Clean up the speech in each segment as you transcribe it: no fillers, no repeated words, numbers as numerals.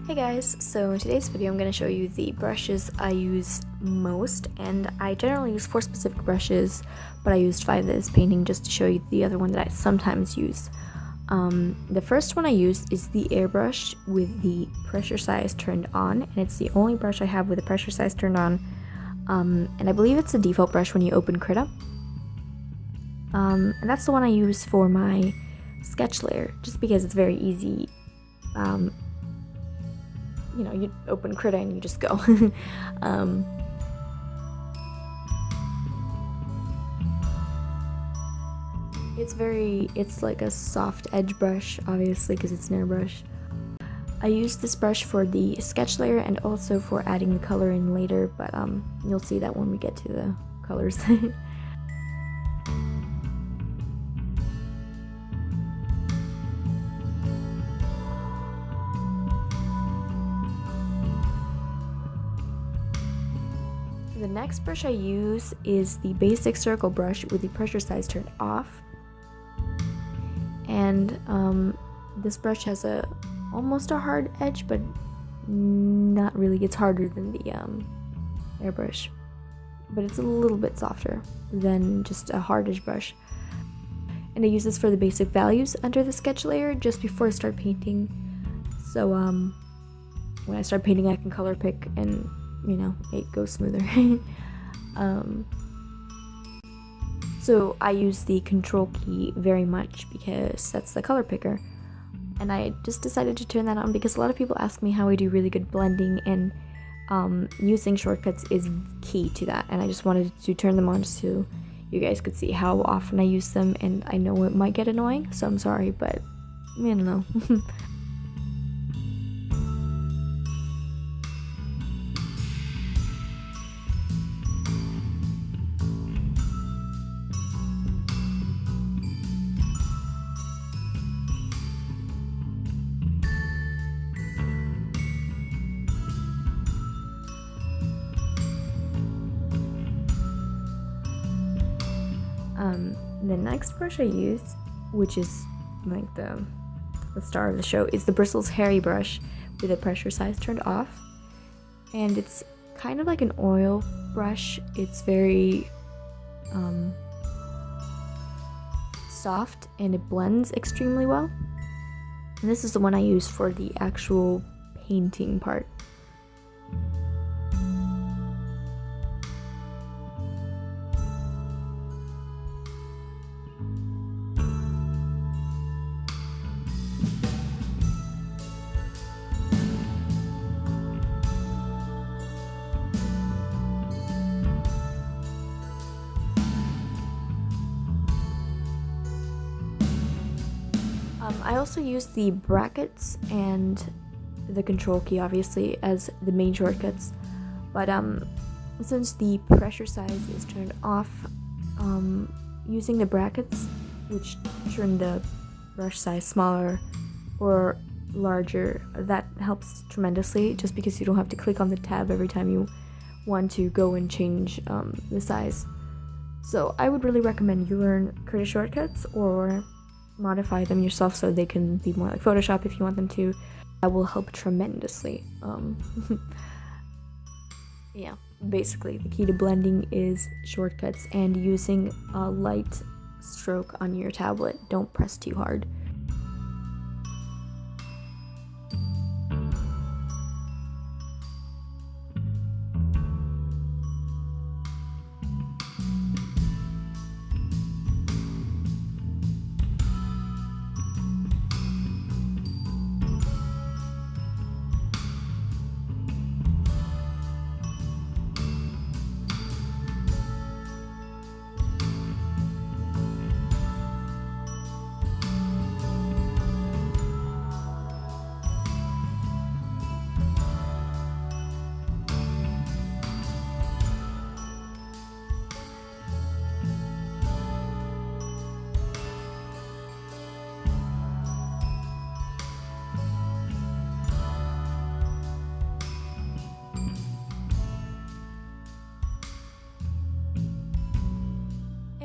Hey guys, so in today's video I'm going to show you the brushes I use most, and I generally use 4 specific brushes, but I used 5 this painting just to show you the other one that I sometimes use. The first one I use is the airbrush with the pressure size turned on, and it's the only brush I have with the pressure size turned on, and I believe it's a default brush when you open Krita. And that's the one I use for my sketch layer, just because it's very easy. You open Krita and you just go. It's like a soft edge brush, obviously, because it's an airbrush. I use this brush for the sketch layer and also for adding the color in later, but you'll see that when we get to the colors. The next brush I use is the basic circle brush with the pressure size turned off, and this brush has almost a hard edge, but not really. It's harder than the airbrush, but it's a little bit softer than just a hard edge brush. And I use this for the basic values under the sketch layer just before I start painting, so when I start painting I can color pick and it goes smoother. So I use the control key very much because that's the color picker, and I just decided to turn that on because a lot of people ask me how I do really good blending, and using shortcuts is key to that, and I just wanted to turn them on so you guys could see how often I use them. And I know it might get annoying, so I'm sorry, but I don't know. The next brush I use, which is like the star of the show, is the Bristles Hairy brush with the pressure size turned off. And it's kind of like an oil brush. It's very soft and it blends extremely well. And this is the one I use for the actual painting part. I also use the brackets and the control key, obviously, as the main shortcuts, but since the pressure size is turned off, using the brackets, which turn the brush size smaller or larger, that helps tremendously, just because you don't have to click on the tab every time you want to go and change the size. So I would really recommend you learn Krita shortcuts or modify them yourself so they can be more like Photoshop if you want them to. That will help tremendously. Yeah, basically the key to blending is shortcuts and using a light stroke on your tablet. Don't press too hard.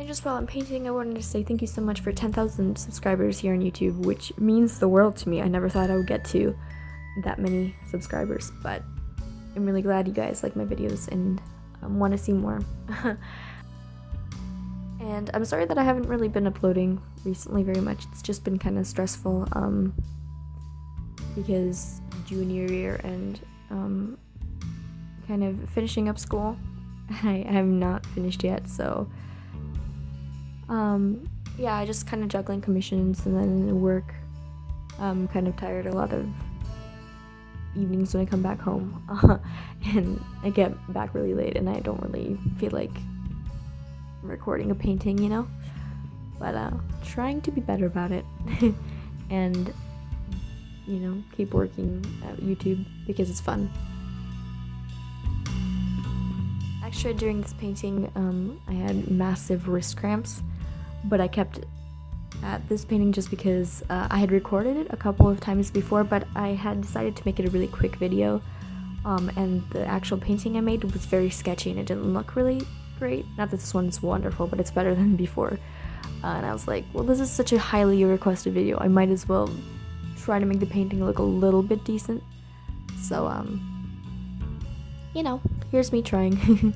just while I'm painting, I wanted to say thank you so much for 10,000 subscribers here on YouTube, which means the world to me. I never thought I would get to that many subscribers, but I'm really glad you guys like my videos and want to see more. And I'm sorry that I haven't really been uploading recently very much. It's just been kind of stressful because junior year and kind of finishing up school. I have not finished yet, so yeah, I just kind of juggling commissions and then work. I'm kind of tired a lot of evenings when I come back home, and I get back really late and I don't really feel like recording a painting, you know, but trying to be better about it and, you know, keep working at YouTube because it's fun. Actually, during this painting, I had massive wrist cramps, but I kept at this painting just because I had recorded it a couple of times before, but I had decided to make it a really quick video, and the actual painting I made was very sketchy and it didn't look really great. Not that this one's wonderful, but it's better than before. And I was like, well, this is such a highly requested video, I might as well try to make the painting look a little bit decent. So, you know, here's me trying.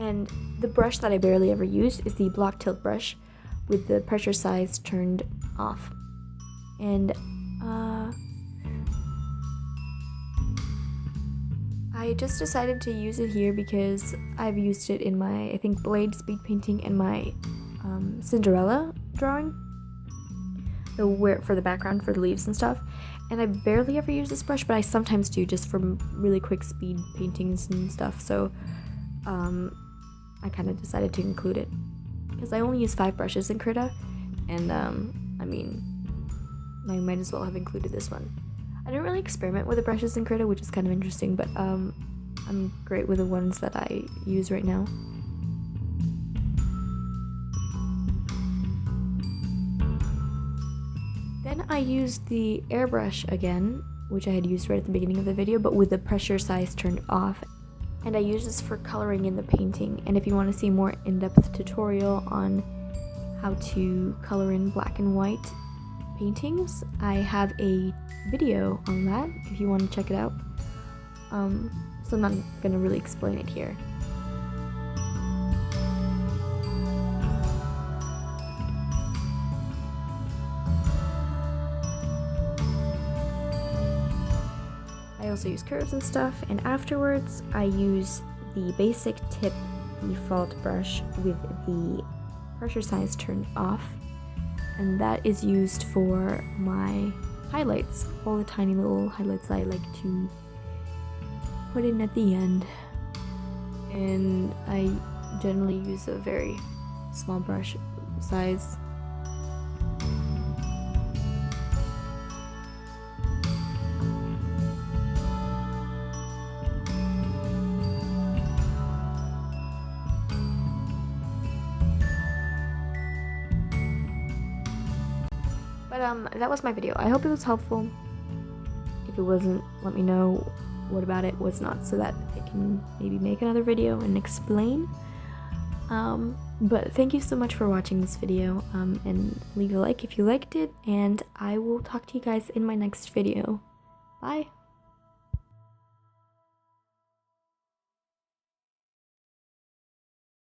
And the brush that I barely ever use is the block tilt brush with the pressure size turned off. And I just decided to use it here because I've used it in my, I think, blade speed painting and my Cinderella drawing, for the background for the leaves and stuff. And I barely ever use this brush, but I sometimes do just for really quick speed paintings and stuff. So I kind of decided to include it because I only use 5 brushes in Krita, and I mean, I might as well have included this one. I don't really experiment with the brushes in Krita, which is kind of interesting, but I'm great with the ones that I use right now. Then I used the airbrush again, which I had used right at the beginning of the video, but with the pressure size turned off. And I use this for coloring in the painting. And if you want to see a more in-depth tutorial on how to color in black and white paintings, I have a video on that if you want to check it out. So I'm not going to really explain it here. I also use curves and stuff, and afterwards I use the basic tip default brush with the pressure size turned off, and that is used for my highlights, all the tiny little highlights I like to put in at the end. And I generally use a very small brush size. But that was my video. I hope it was helpful. If it wasn't, let me know what about it was not, so that I can maybe make another video and explain. But thank you so much for watching this video, and leave a like if you liked it, and I will talk to you guys in my next video. Bye!